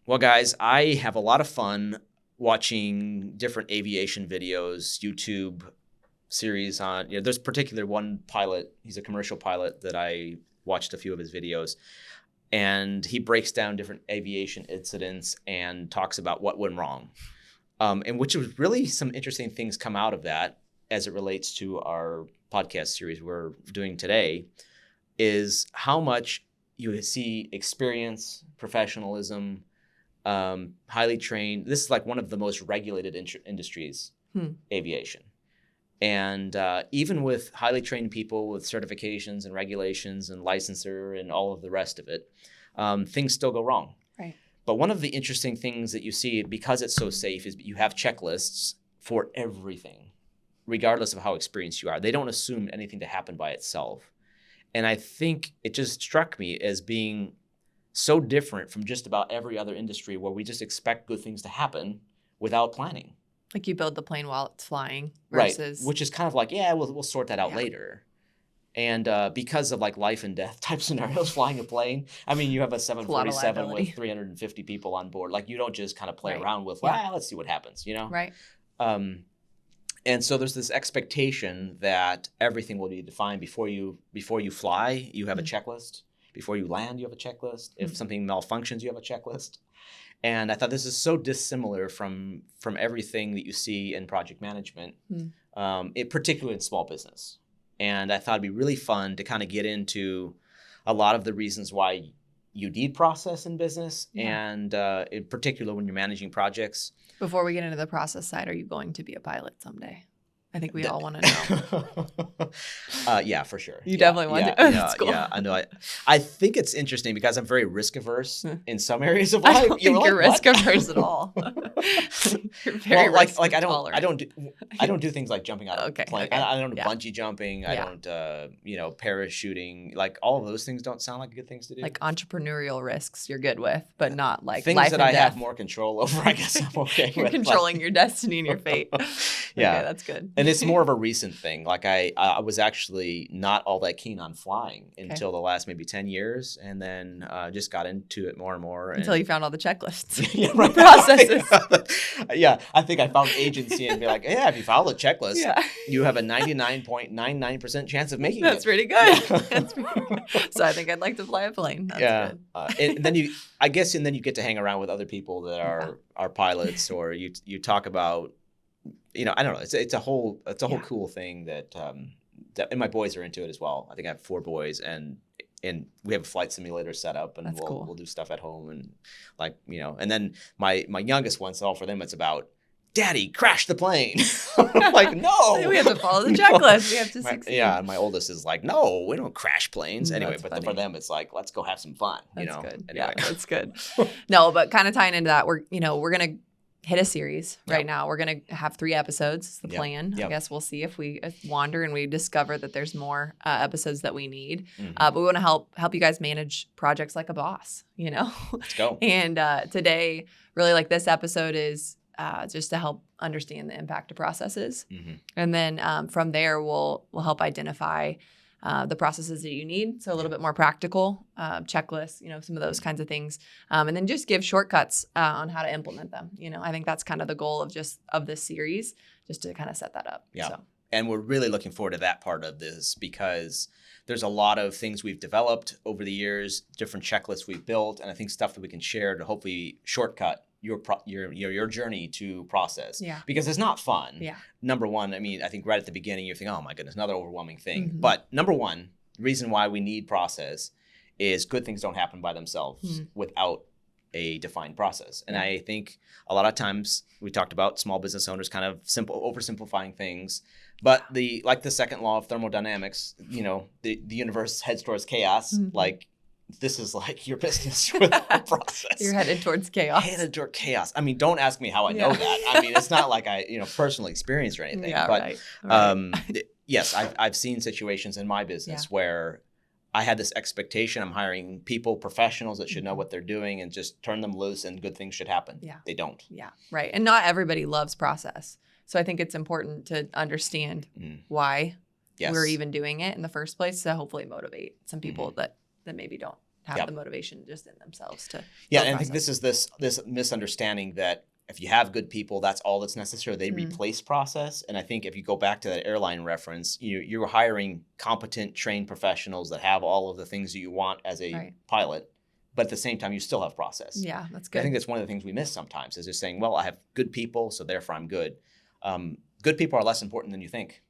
Well, guys, I have a lot of fun watching different aviation videos, YouTube series on, there's particular one pilot, he's a commercial pilot that I watched a few of his videos, and he breaks down different aviation incidents and talks about what went wrong. And which was really some interesting things come out of that as it relates to our podcast series we're doing today, is how much you see experience, professionalism, highly trained. This is like one of the most regulated industries, aviation. And even with highly trained people with certifications and regulations and licensure and all of the rest of it, things still go wrong. Right. But one of the interesting things that you see, because it's so safe, is you have checklists for everything, regardless of how experienced you are. They don't assume anything to happen by itself. And I think it just struck me as being so different from just about every other industry where we just expect good things to happen without planning. Like you build the plane while it's flying right, versus... which is kind of like, we'll sort that out later. And because of like life and death type scenarios, flying a plane, I mean, you have a 747 with 350 people on board. Like you don't just kind of play around with, let's see what happens, Right. And so there's this expectation that everything will be defined before you fly. You have a checklist. Before you land, you have a checklist. If something malfunctions, you have a checklist. And I thought this is so dissimilar from everything that you see in project management, particularly in small business. And I thought it'd be really fun to kind of get into a lot of the reasons why you need process in business, and in particular when you're managing projects. Before we get into the process side, are you going to be a pilot someday? I think we all want to know. Yeah, for sure. You definitely want to. That's cool. Yeah, I know. I think it's interesting because I'm very risk averse in some areas of life. I don't think you're risk averse at all. You're very risk I don't do things like jumping out of a plane. I don't do bungee jumping. I don't parachuting. Like all of those things don't sound like good things to do. Like entrepreneurial risks you're good with, but not like things life that and I death. have more control over. I guess I'm okay You're with. controlling your destiny and your fate. Yeah, okay, that's good. And it's more of a recent thing. Like I was actually not all that keen on flying until the last maybe 10 years, and then just got into it more and more. Until you found all the checklists, right. processes. I think I found agency and be like, if you follow the checklist, you have a 99.99% chance of making That's it. pretty good. That's pretty good. So I think I'd like to fly a plane. That's good. And then you get to hang around with other people that are pilots, or you talk about. I don't know. It's a whole cool thing that and my boys are into it as well. I think I have 4 boys, and we have a flight simulator set up, and we'll do stuff at home, and and then my youngest one, so for them it's about, Daddy, crash the plane. I'm like, no. We have to follow the checklist. We have to succeed. Yeah, and my oldest is like, no, we don't crash planes. Anyway, That's but funny. for them it's like, let's go have some fun. That's good. Anyway. Yeah, that's good. No, but kind of tying into that, we're gonna hit a series right now. We're going to have 3 episodes. It's the plan. I guess we'll see if we wander and we discover that there's more episodes that we need. But we want to help you guys manage projects like a boss, Let's go. And today, really like this episode is just to help understand the impact of processes. And then from there, we'll help identify the processes that you need. So a little bit more practical, checklists, some of those kinds of things. And then just give shortcuts on how to implement them. I think that's kind of the goal of this series, just to kind of set that up. Yeah. So. And we're really looking forward to that part of this, because there's a lot of things we've developed over the years, different checklists we've built, and I think stuff that we can share to hopefully shortcut your journey to process. Yeah. Because it's not fun. Yeah. Number one, I think right at the beginning you think, oh my goodness, another overwhelming thing. But number one, the reason why we need process is good things don't happen by themselves without a defined process. And I think a lot of times we talked about small business owners kind of oversimplifying things. But the second law of thermodynamics, the universe heads towards chaos. Like, this is like your business without a process. You're headed towards chaos. Headed toward chaos. I mean, don't ask me how I know that. I mean, it's not like I, personal experience or anything. Yeah, but right. Yes, I've seen situations in my business where I had this expectation. I'm hiring people, professionals that should know what they're doing, and just turn them loose and good things should happen. Yeah. They don't. Yeah, right. And not everybody loves process. So I think it's important to understand why we're even doing it in the first place, to hopefully motivate some people that maybe don't have the motivation just in themselves to Yeah, and I think this is this misunderstanding that if you have good people, that's all that's necessary. They replace process. And I think if you go back to that airline reference, you're hiring competent, trained professionals that have all of the things that you want as a pilot. But at the same time, you still have process. Yeah, that's good. I think that's one of the things we miss sometimes is just saying, well, I have good people, so therefore I'm good. Good people are less important than you think.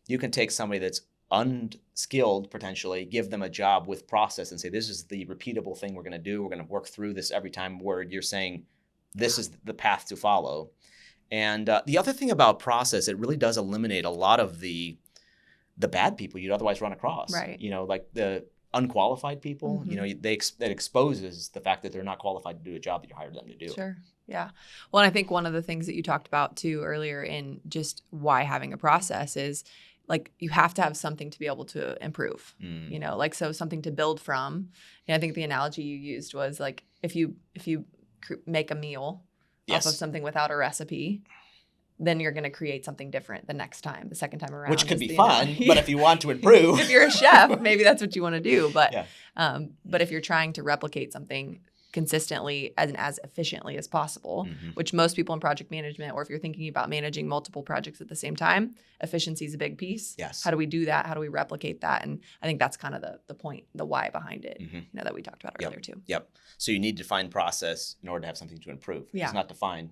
You can take somebody that's unskilled, potentially, give them a job with process and say, this is the repeatable thing we're going to do. We're going to work through this every time where you're saying, this is the path to follow. And the other thing about process, it really does eliminate a lot of the bad people you'd otherwise run across. Right. Like the unqualified people, that exposes the fact that they're not qualified to do a job that you hired them to do. Sure. Yeah. Well, and I think one of the things that you talked about too earlier in just why having a process is like you have to have something to be able to improve, like so something to build from. And I think the analogy you used was like if you make a meal off of something without a recipe, then you're going to create something different the next time, the second time around. Which could be fun, but if you want to improve. If you're a chef, maybe that's what you want to do. But but if you're trying to replicate something consistently and as efficiently as possible, which most people in project management, or if you're thinking about managing multiple projects at the same time, efficiency is a big piece. Yes. How do we do that? How do we replicate that? And I think that's kind of the point, the why behind it, that we talked about earlier too. Yep. So you need to define process in order to have something to improve. Yeah. It's not defined,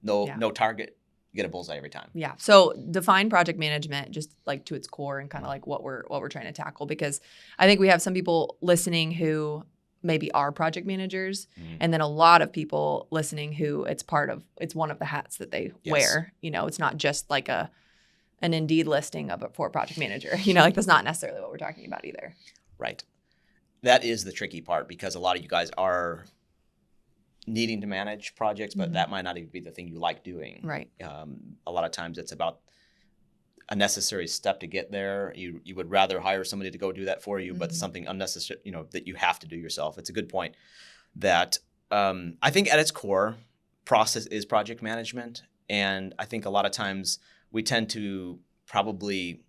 no target. You get a bullseye every time. Yeah. So define project management just like to its core and kind of like what we're trying to tackle, because I think we have some people listening who maybe are project managers, and then a lot of people listening who it's one of the hats that they wear. It's not just like an Indeed listing for a project manager. Like that's not necessarily what we're talking about either. Right. That is the tricky part, because a lot of you guys are needing to manage projects, but that might not even be the thing you like doing. Right. A lot of times it's about a necessary step to get there. You would rather hire somebody to go do that for you, but something unnecessary, that you have to do yourself. It's a good point that I think at its core, process is project management. And I think a lot of times we tend to probably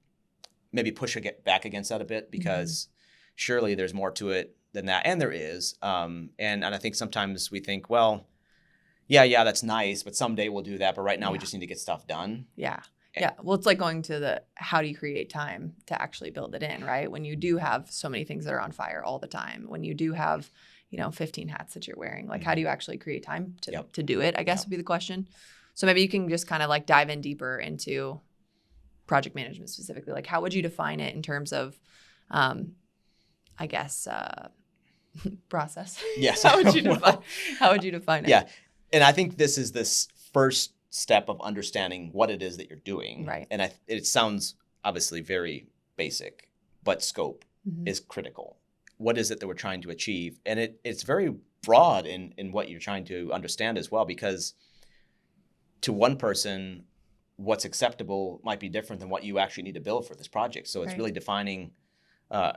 maybe push back against that a bit, because surely there's more to it than that. And there is. And I think sometimes we think, well, yeah, that's nice, but someday we'll do that. But right now we just need to get stuff done. Yeah. Yeah. Well, it's like going to how do you create time to actually build it in, right? When you do have so many things that are on fire all the time, when you do have, 15 hats that you're wearing, like how do you actually create time to do it, I guess would be the question. So maybe you can just kind of like dive in deeper into project management specifically. Like how would you define it in terms of, I guess, process? Yes. How would you define it? Yeah. And I think this is this first step of understanding what it is that you're doing. Right. And it sounds obviously very basic, but scope is critical. What is it that we're trying to achieve? And it's very broad in what you're trying to understand as well, because to one person, what's acceptable might be different than what you actually need to build for this project. So it's really defining,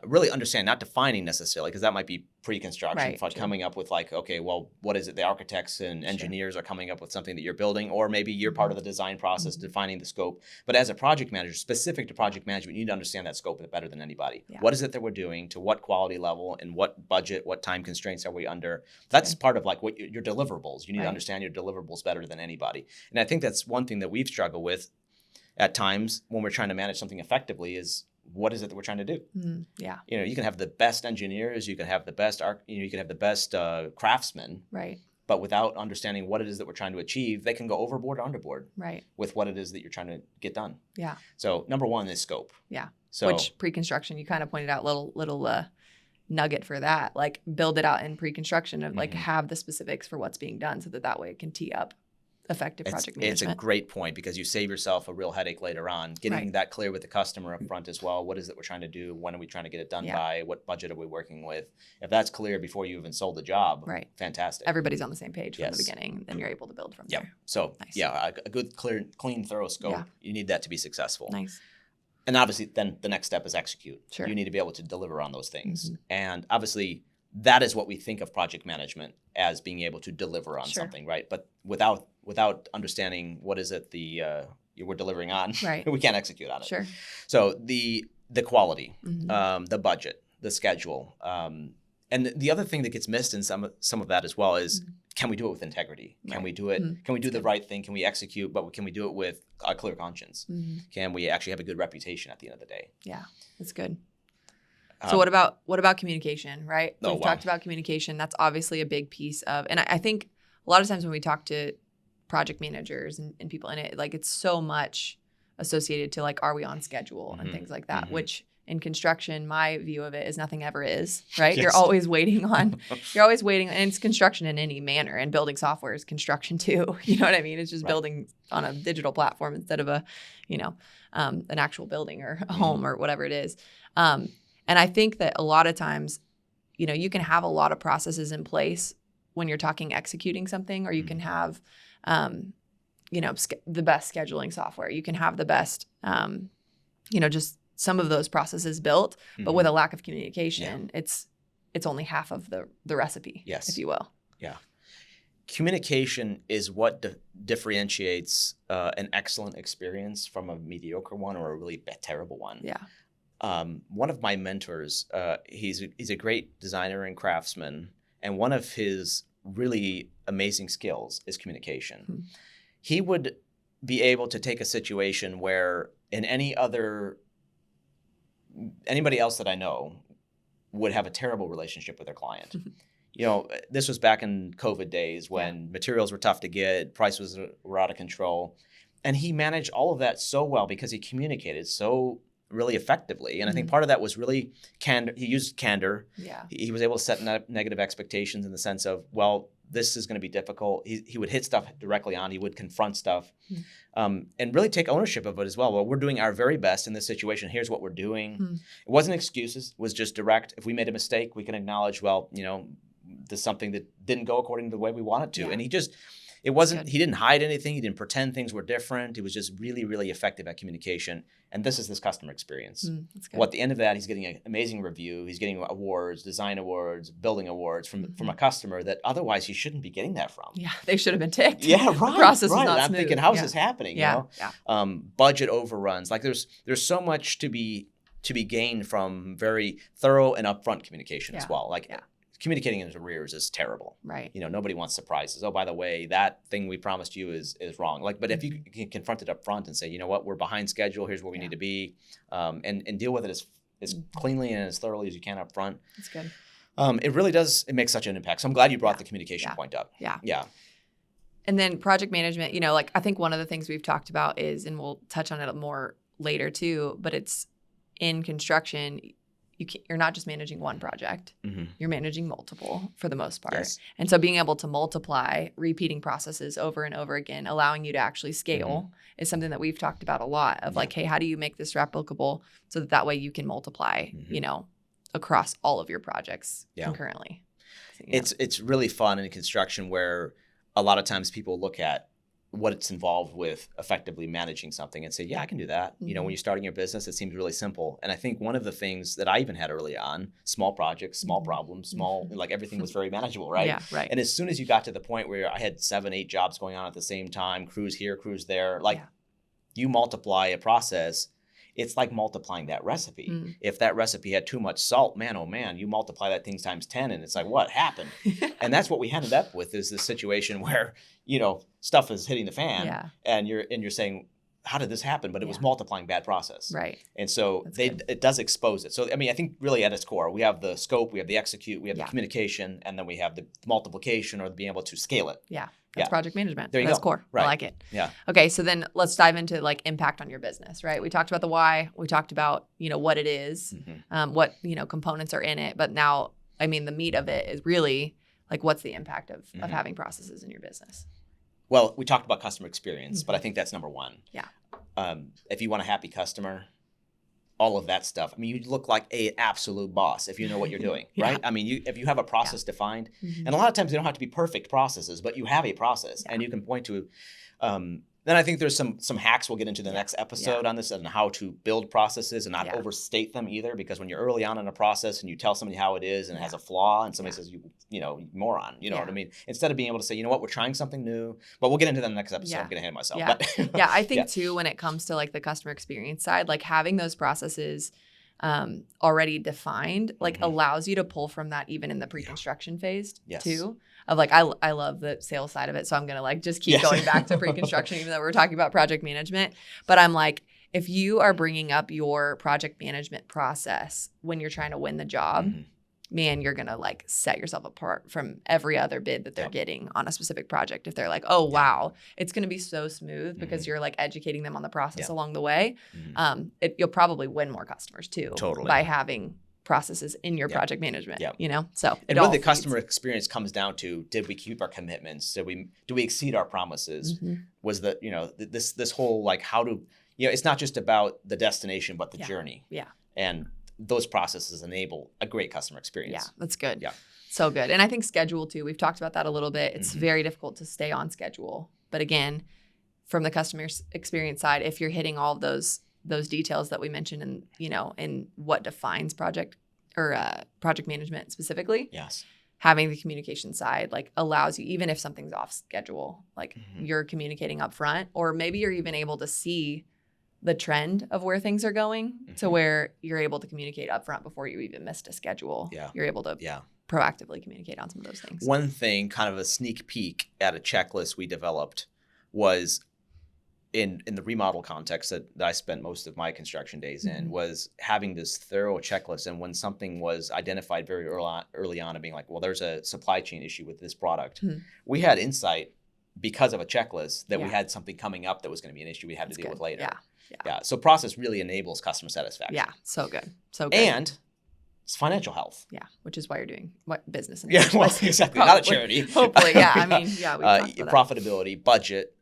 really understand, not defining necessarily, because that might be pre-construction, coming up with like, okay, well, what is it? The architects and engineers are coming up with something that you're building, or maybe you're part of the design process, defining the scope. But as a project manager, specific to project management, you need to understand that scope better than anybody. Yeah. What is it that we're doing, to what quality level, and what budget, what time constraints are we under? That's part of like what your deliverables. You need to understand your deliverables better than anybody. And I think that's one thing that we've struggled with at times when we're trying to manage something effectively is, what is it that we're trying to do? Yeah. You can have the best engineers, you can have the best you can have the best craftsmen. Right. But without understanding what it is that we're trying to achieve, they can go overboard or underboard. Right. With what it is that you're trying to get done. Yeah. So number one is scope. Yeah. So which pre-construction, you kind of pointed out little nugget for that. Like build it out in pre-construction of like have the specifics for what's being done, so that way it can tee up effective project management. It's a great point, because you save yourself a real headache later on. Getting that clear with the customer up front as well. What is it we're trying to do? When are we trying to get it done by? What budget are we working with? If that's clear before you even sold the job, fantastic. Everybody's on the same page from the beginning, then you're able to build from there. So a good, clear, clean, thorough scope. Yeah. You need that to be successful. Nice. And obviously then the next step is execute. Sure. You need to be able to deliver on those things. And obviously that is what we think of project management as, being able to deliver on something, right? But without understanding what is it we're delivering on, we can't execute on it. Sure. So the quality, the budget, the schedule, And the other thing that gets missed in some of that as well is, can we do it with integrity? Can Right. we do it? Can we do the right thing? Can we execute? But can we do it with a clear conscience? Can we actually have a good reputation at the end of the day? Yeah, that's good. So what about communication, right? Oh, We've wow. talked about communication. That's obviously a big piece of, and I think a lot of times when we talk to project managers and people in it, like it's so much associated to like, are we on schedule and things like that, which in construction, my view of it is nothing ever is, right? Yes. You're always waiting, and it's construction in any manner, and building software is construction too. You know what I mean? It's just building on a digital platform instead of a, an actual building or a home or whatever it is. And I think that a lot of times, you can have a lot of processes in place when you're talking executing something, or you can have, the best scheduling software. You can have the best, just some of those processes built, but with a lack of communication, it's only half of the recipe, if you will. Yeah. Communication is what differentiates an excellent experience from a mediocre one or a really terrible one. Yeah. One of my mentors, he's a great designer and craftsman, and one of his really amazing skills is communication. He would be able to take a situation where in anybody else that I know would have a terrible relationship with their client. This was back in COVID days when materials were tough to get, prices were out of control, and he managed all of that so well because he communicated so really effectively. And I think part of that was really candor. He used candor. Yeah. He was able to set negative expectations in the sense of, well, this is going to be difficult. He would hit stuff directly on. He would confront stuff and really take ownership of it as well. Well, we're doing our very best in this situation. Here's what we're doing. It wasn't excuses. It was just direct. If we made a mistake, we can acknowledge, well, there's something that didn't go according to the way we wanted to. And he didn't hide anything. He didn't pretend things were different. He was just really, really effective at communication. And this is this customer experience. That's good. Well, at the end of that, he's getting an amazing review. He's getting awards, design awards, building awards from a customer that otherwise he shouldn't be getting that from. Yeah, they should have been ticked. Yeah, right. The process right. is not I'm smooth. thinking, how is this happening? Yeah. Budget overruns. Like there's so much to be gained from very thorough and upfront communication as well. Like communicating in arrears is terrible. Right. Nobody wants surprises. Oh, by the way, that thing we promised you is wrong. But if you can confront it up front and say, you know what, we're behind schedule. Here's where we need to be, and deal with it as cleanly and as thoroughly as you can up front. That's good. It really does. It makes such an impact. So I'm glad you brought the communication point up. Yeah. And then project management. I think one of the things we've talked about is, and we'll touch on it more later too, but it's in construction. You're not just managing one project. You're managing multiple for the most part. Yes. And so being able to multiply repeating processes over and over again, allowing you to actually scale is something that we've talked about a lot of like, hey, how do you make this replicable so that way you can multiply, across all of your projects concurrently. So, It's really fun in construction where a lot of times people look at what's involved with effectively managing something and say, yeah, I can do that. When you're starting your business, it seems really simple. And I think one of the things that I even had early on, small projects, small problems, like everything was very manageable, right? Yeah, right. And as soon as you got to the point where I had 7, 8 jobs going on at the same time, crews here, crews there, you multiply a process, it's like multiplying that recipe. If that recipe had too much salt, man, oh man, you multiply that thing times 10 and it's like, what happened? And that's what we ended up with is this situation where, stuff is hitting the fan and you're saying, how did this happen? But it was multiplying bad process. Right. And so it does expose it. So, I think really at its core, we have the scope, we have the execute, we have the communication, and then we have the multiplication or being able to scale it. Yeah. That's project management. There you That's go. core. Right. I like it. Yeah. Okay. So then let's dive into like impact on your business, right? We talked about the why. We talked about, what it is, what, components are in it. But now, the meat of it is really like, what's the impact of having processes in your business? Well, we talked about customer experience, but I think that's number one. Yeah. If you want a happy customer, all of that stuff. You look like an absolute boss if you know what you're doing, right? If you have a process defined, and a lot of times they don't have to be perfect processes, but you have a process and you can point to. Then I think there's some hacks we'll get into the next episode on this and how to build processes and not overstate them either. Because when you're early on in a process and you tell somebody how it is and it has a flaw and somebody says, you moron, you know what I mean? Instead of being able to say, you know what, we're trying something new, but we'll get into that in the next episode. I'm getting ahead of myself. Yeah, I think too, when it comes to like the customer experience side, like having those processes already defined, like Mm-hmm. allows you to pull from that even in the pre-construction phase Yes. too. Of like, I love the sales side of it. So I'm going to like just keep Yes. going back to pre-construction, even though we're talking about project management. But I'm like, if you are bringing up your project management process when you're trying to win the job, Mm-hmm. man, you're going to like set yourself apart from every other bid that they're getting on a specific project. If they're like, oh, wow, it's going to be so smooth because you're like educating them on the process along the way. You'll probably win more customers too by having processes in your project management, you know? So and really the customer experience comes down to, did we keep our commitments? Do we exceed our promises? Was the, you know, this whole like how to, you know, it's not just about the destination, but the journey. Yeah. And those processes enable a great customer experience. Yeah, that's good. Yeah. So good. And I think schedule too. We've talked about that a little bit. It's very difficult to stay on schedule. But again, from the customer experience side, if you're hitting all of those details that we mentioned and, you know, in what defines project management specifically. Yes. Having the communication side like allows you, even if something's off schedule, like you're communicating up front, or maybe you're even able to see the trend of where things are going to where you're able to communicate up front before you even missed a schedule. Yeah. You're able to proactively communicate on some of those things. One thing, kind of a sneak peek at a checklist we developed was in the remodel context that I spent most of my construction days in, was having this thorough checklist. And when something was identified very early on and being like, well, there's a supply chain issue with this product, we had insight because of a checklist that we had something coming up that was going to be an issue we had to deal with later. Yeah. So process really enables customer satisfaction. Yeah. So good. So good. And it's financial health. Yeah. Which is why you're doing business. Yeah. Well, exactly. Not a charity. Hopefully. Yeah. I mean, yeah. Profitability, budget.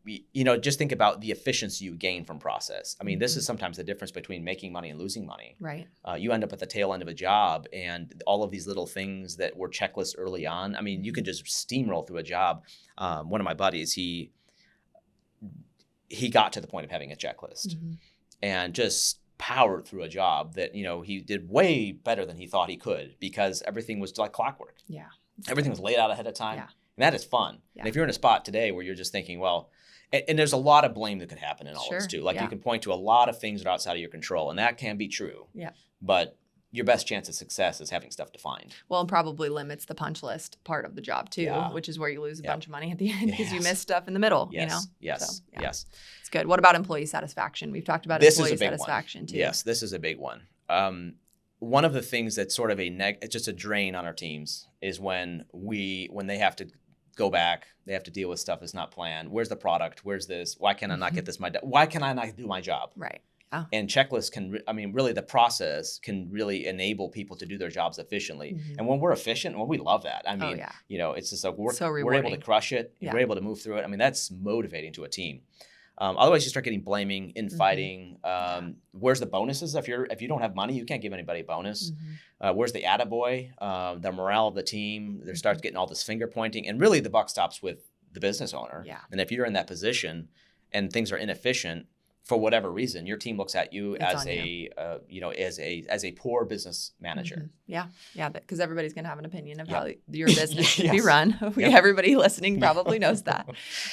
You know, just think about the efficiency you gain from process. I mean, this is sometimes the difference between making money and losing money. Right. You end up at the tail end of a job, and all of these little things that were checklists early on. I mean, you can just steamroll through a job. One of my buddies, he got to the point of having a checklist and just powered through a job that, you know, he did way better than he thought he could because everything was like clockwork. Yeah. Everything was laid out ahead of time. Yeah. And that is fun. Yeah. And if you're in a spot today where you're just thinking, well, and there's a lot of blame that could happen in all this too. Like you can point to a lot of things that are outside of your control, and that can be true. Yeah. But your best chance of success is having stuff defined. Well, and probably limits the punch list part of the job too, which is where you lose a bunch of money at the end because you miss stuff in the middle, you know? Yes. So, yes. It's good. What about employee satisfaction? We've talked about employee satisfaction too. Yes, this is a big one. One of the things that's sort of it's just a drain on our teams is when they have to go back, they have to deal with stuff that's not planned. Where's the product? Where's this? Why can I not get this? Why can I not do my job? Right. And checklists really the process can really enable people to do their jobs efficiently. And when we're efficient, we love that. I mean, you know, it's just like we're able to crush it. We're able to move through it. I mean, that's motivating to a team. Otherwise, you start getting blaming, infighting. Where's the bonuses? If you don't have money, you can't give anybody a bonus. Where's the attaboy? The morale of the team. There starts getting all this finger pointing, and really the buck stops with the business owner. Yeah. And if you're in that position and things are inefficient, for whatever reason, your team looks at you as a poor business manager. Yeah, because everybody's going to have an opinion of how your business should be run. Everybody listening probably knows that.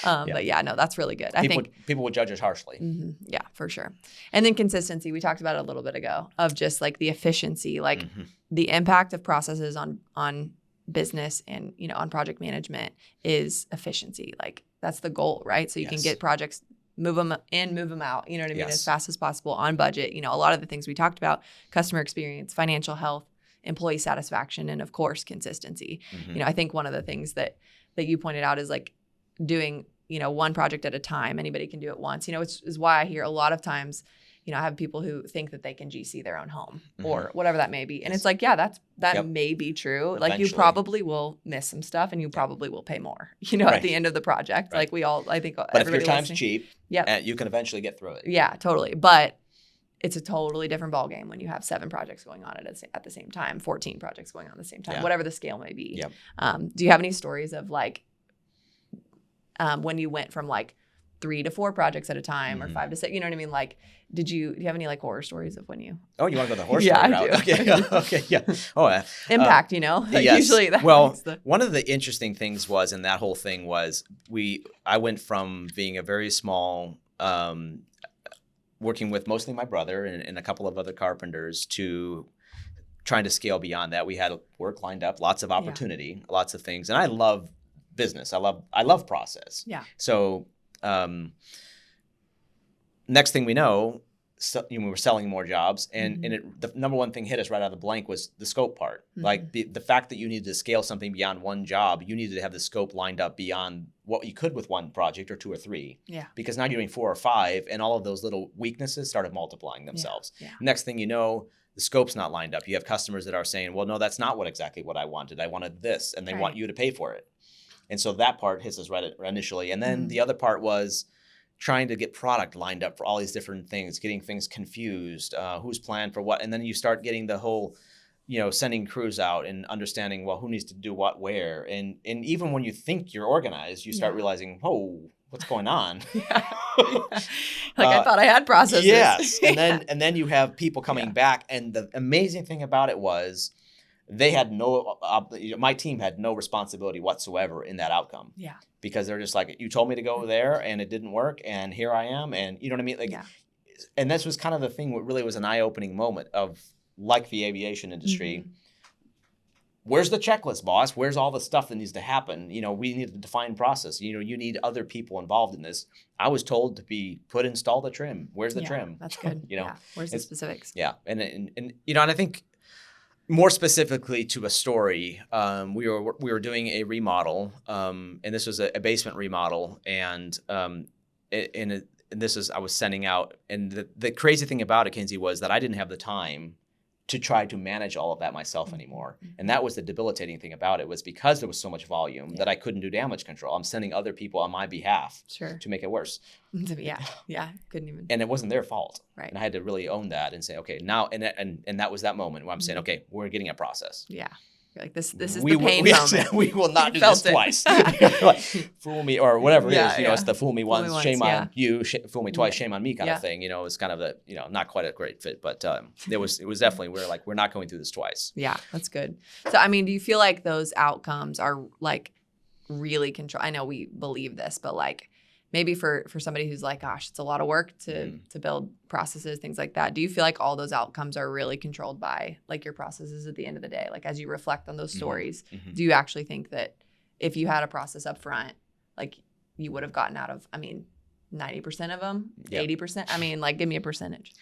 But that's really good. I think people would judge us harshly. Yeah, for sure. And then consistency. We talked about it a little bit ago of just like the efficiency, like the impact of processes on business and on project management is efficiency. Like that's the goal, right? So you can get projects. Move them in, move them out, you know what I mean, as fast as possible on budget. A lot of the things we talked about, customer experience, financial health, employee satisfaction, and of course, consistency. I think one of the things that you pointed out is like doing, one project at a time. Anybody can do it once, is why I hear a lot of times, I have people who think that they can GC their own home or whatever that may be. And it's like, that may be true. Like you probably will miss some stuff and you probably will pay more, at the end of the project. Like I think but if your time's cheap, you can eventually get through it. Yeah, totally. But it's a totally different ballgame when you have 7 projects going on at the same time, 14 projects going on at the same time, whatever the scale may be. Do you have any stories of like when you went from like 3 to 4 projects at a time or 5 to 6, you know what I mean? Like, do you have any like horror stories of when you? Oh, you want to go the horror story route? Okay, yeah. Oh, impact, like yes. Usually one of the interesting things was, and that whole thing was, I went from being a very small, working with mostly my brother and a couple of other carpenters to trying to scale beyond that. We had work lined up, lots of opportunity, lots of things. And I love business. I love process. Yeah. So next thing we know, we were selling more jobs, and the number one thing hit us right out of the blank was the scope part. Like the fact that you needed to scale something beyond one job, you needed to have the scope lined up beyond what you could with one project or 2 or 3. Yeah. Because now you're doing 4 or 5, and all of those little weaknesses started multiplying themselves. Yeah. Next thing you know, the scope's not lined up. You have customers that are saying, well, no, that's not exactly what I wanted. I wanted this, and they want you to pay for it. And so that part hits us right initially. And then the other part was trying to get product lined up for all these different things, getting things confused, who's planned for what. And then you start getting the whole, sending crews out and understanding, well, who needs to do what where. And even when you think you're organized, you start realizing, whoa, what's going on? I thought I had processes. Yes. And then you have people coming back. And the amazing thing about it was they had my team had no responsibility whatsoever in that outcome. Yeah. Because they're just like, you told me to go there and it didn't work, and here I am, and you know what I mean? Like, and this was kind of the thing what really was an eye-opening moment of, like the aviation industry, where's the checklist, boss? Where's all the stuff that needs to happen? We need a defined process. You need other people involved in this. I was told to install the trim. Where's the trim? That's good. Where's the specifics? Yeah. And I think more specifically to a story, we were doing a remodel, and this was a basement remodel, and this is I was sending out, and the crazy thing about it, Kinsey, was that I didn't have the time to try to manage all of that myself anymore. And that was the debilitating thing about it, was because there was so much volume that I couldn't do damage control. I'm sending other people on my behalf to make it worse. Yeah, couldn't even. And it wasn't their fault. Right. And I had to really own that and say, okay, now, and that was that moment where I'm saying, okay, we're getting a process. Yeah. You're like, this is the pain moment. We will not do this twice. Like, fool me, or whatever it is. It's the fool me once, shame on you, fool me twice, shame on me kind of thing. It's kind of the, not quite a great fit, but it was definitely, we're not going through this twice. Yeah, that's good. So, I mean, do you feel like those outcomes are like really control? I know we believe this, but like maybe for somebody who's like, gosh, it's a lot of work to build processes, things like that. Do you feel like all those outcomes are really controlled by like your processes at the end of the day? Like as you reflect on those stories, do you actually think that if you had a process up front, like you would have gotten out of, 90% of them, 80%? Like give me a percentage.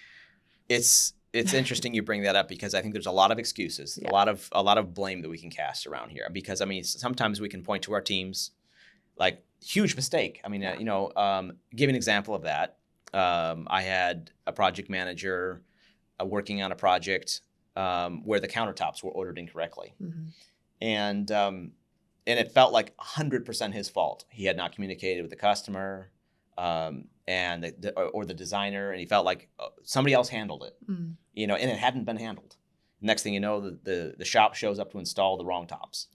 It's interesting you bring that up, because I think there's a lot of excuses, a lot of blame that we can cast around here. Because sometimes we can point to our teams, like huge mistake. Give an example of that. I had a project manager working on a project where the countertops were ordered incorrectly, and it felt like 100% his fault. He had not communicated with the customer or the designer, and he felt like somebody else handled it. And it hadn't been handled. Next thing you know, the shop shows up to install the wrong tops,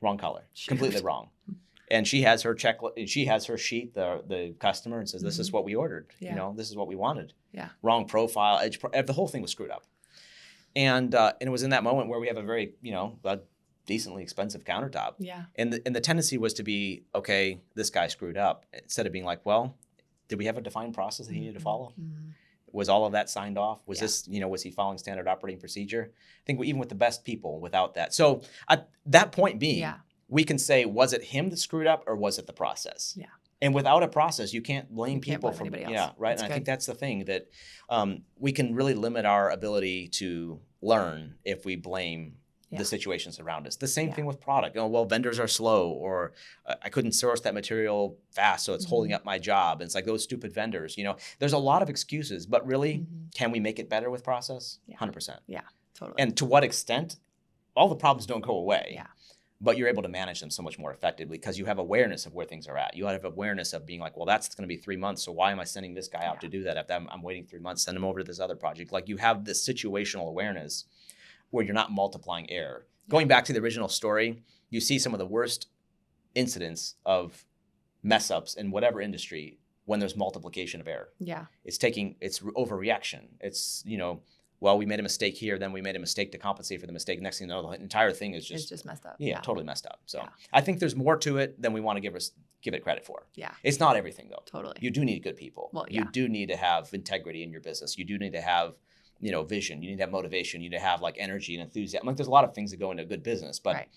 wrong color, completely wrong. And she has her checklist. She has her sheet, the customer, and says, "This is what we ordered. This is what we wanted. Wrong profile, edge. The whole thing was screwed up." And it was in that moment where we have a very a decently expensive countertop. And the tendency was to be, okay, this guy screwed up, instead of being like, well, did we have a defined process that he needed to follow? Was all of that signed off? Was this was he following standard operating procedure? I think even with the best people, without that. So at that point being. We can say, was it him that screwed up, or was it the process? And without a process, you can't blame people for anybody else. Yeah, right. That's and I think that's the thing, that we can really limit our ability to learn if we blame the situations around us. The same thing with product. Well, vendors are slow, or I couldn't source that material fast, so it's holding up my job. And it's like those stupid vendors. There's a lot of excuses, but really, can we make it better with process? 100%. Yeah, totally. And to what extent? All the problems don't go away. But you're able to manage them so much more effectively, because you have awareness of where things are at. You have awareness of being like, well, that's going to be 3 months, so why am I sending this guy out to do that? If I'm waiting 3 months, send him over to this other project. Like, you have this situational awareness where you're not multiplying error. Going back to the original story, you see some of the worst incidents of mess ups in whatever industry when there's multiplication of error. It's overreaction. It's, well, we made a mistake here, then we made a mistake to compensate for the mistake. Next thing you know, the entire thing is It's just messed up. yeah, totally messed up. So Yeah. I think there's more to it than we want to give it credit for. Yeah. It's not everything though. Totally. You do need good people. Well, You do need to have integrity in your business. You do need to have, vision. You need to have motivation. You need to have like energy and enthusiasm. Like there's a lot of things that go into a good business, but Right.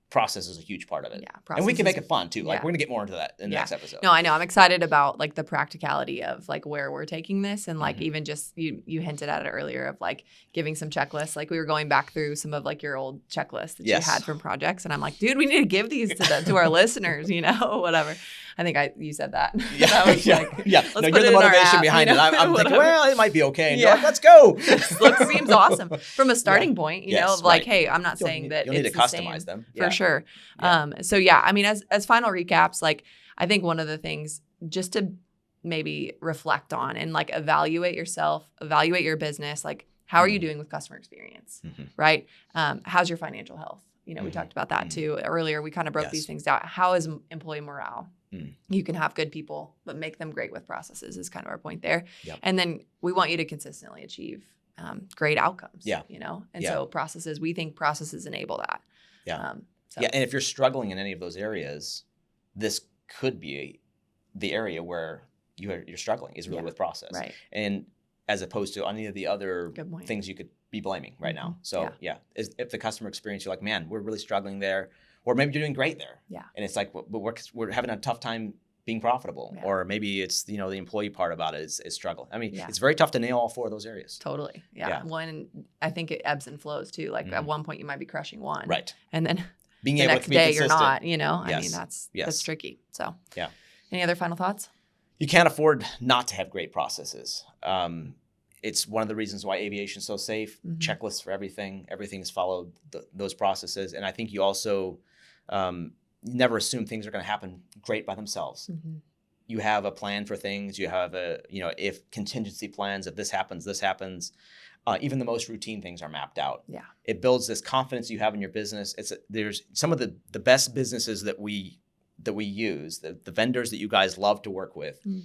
process is a huge part of it. Yeah. And we can make it fun too. Like yeah. we're gonna get more into that in the next episode. No, I know. I'm excited about like the practicality of like where we're taking this, and like Mhm. even just you hinted at it earlier of like giving some checklists. Like we were going back through some of like your old checklists that Yes. you had from projects, and I'm like, dude, we need to give these to our listeners, whatever. I think you said that. Yeah, That was yeah, like, yeah. let's No, put you're it the in our motivation app, behind it. I'm thinking, whatever. well, it might be okay. And Yeah. you're like, let's go. Seems awesome from a starting point, Yes, of like, right. hey, I'm not saying that You'll need it's to the customize same, them. for Yeah. sure. Yeah. So yeah, I mean, as final recaps, like I think one of the things just to maybe reflect on and like evaluate yourself, evaluate your business, like how are you doing with customer experience, Mhm. right? How's your financial health? We Mhm. talked about that too earlier. We kind of broke Yes. these things down. How is employee morale? Mm. You can have good people, but make them great with processes is kind of our point there. Yep. And then we want you to consistently achieve great outcomes. Yeah. And Yeah. so processes, we think processes enable that. Yeah. So. Yeah. And if you're struggling in any of those areas, this could be the area where you're struggling is really Yeah. with process. Right. And as opposed to any of the other Good point. things you could be blaming right now. Mhm. So if the customer experience, you're like, man, we're really struggling there, or maybe you're doing great there. Yeah. And it's like, but we're having a tough time being profitable, Yeah. or maybe it's, the employee part about it is struggling. I mean, Yeah. it's very tough to nail all four of those areas. Totally. Yeah. Yeah. One, I think it ebbs and flows too. Like at one point you might be crushing one. Right. And then Being the able next to be day consistent. you're not, I Yes. mean, that's Yes. tricky. So Yeah. Any other final thoughts? You can't afford not to have great processes. It's one of the reasons why aviation is so safe. Mhm. Checklists for everything. Everything's followed those processes. And I think you also never assume things are going to happen great by themselves. Mm-hmm. You have a plan for things. You have if contingency plans, if this happens, this happens. Even the most routine things are mapped out. Yeah. It builds this confidence you have in your business. There's some of the best businesses that we use, the vendors that you guys love to work with. Mm.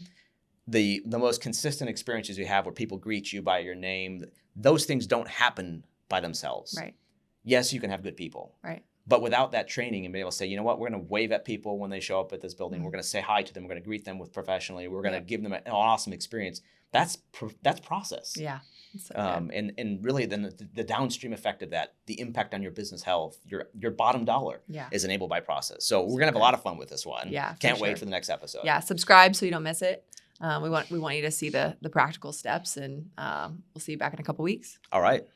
The most consistent experiences you have where people greet you by your name, those things don't happen by themselves. Right. Yes, you can have good people. Right. But without that training and being able to say, you know what, we're going to wave at people when they show up at this building. Mm. We're going to say hi to them. We're going to greet them with professionally. We're going to Yeah. give them an awesome experience. That's process. Yeah. So good. And really then the downstream effect of that, the impact on your business health, your bottom dollar Yeah. is enabled by process. So we're going to have a lot of fun with this one. Yeah, for Can't wait sure. for the next episode. Yeah. Subscribe so you don't miss it. We want you to see the practical steps, and we'll see you back in a couple weeks. All right.